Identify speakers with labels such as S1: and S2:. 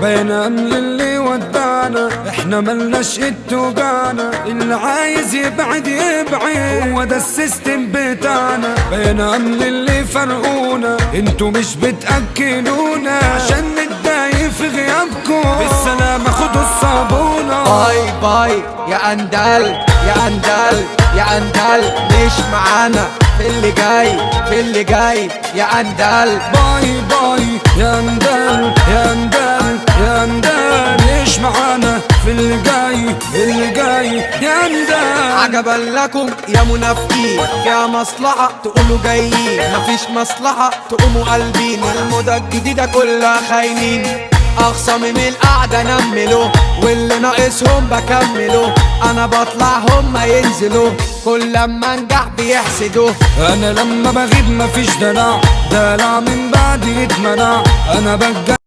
S1: بينا من اللي ودانا، احنا ملناش اتوجانا، اللي عايز يبعد يبعد، هو ده السيستم بتاعنا. بينا من اللي فرقونا، انتوا مش بتأكلونا، عشان نتضايق في غيابكم، بالسلامة خدوا الصابونة.
S2: باي باي يا اندال يا اندال يا اندال، مش معانا في اللي جاي في اللي جاي يا اندال.
S1: باي باي يا اندال يا اندال يا اندال، مش معانا في اللي جاي اللي جاي يا اندال.
S2: عجبا لكم يا منافقين، فيها مصلحة تقولوا جايين، مفيش مصلحة تقوموا قلبين، الموضة الجديدة كلها خاينين. اخصم من القعدة نملوا، واللي ناقصهم بكملوا، انا بطلع هما ينزلوا، كل لما انجح بيحسدوا.
S1: انا لما بغيب مفيش دلع، دلع من بعد يتمنع، انا بجد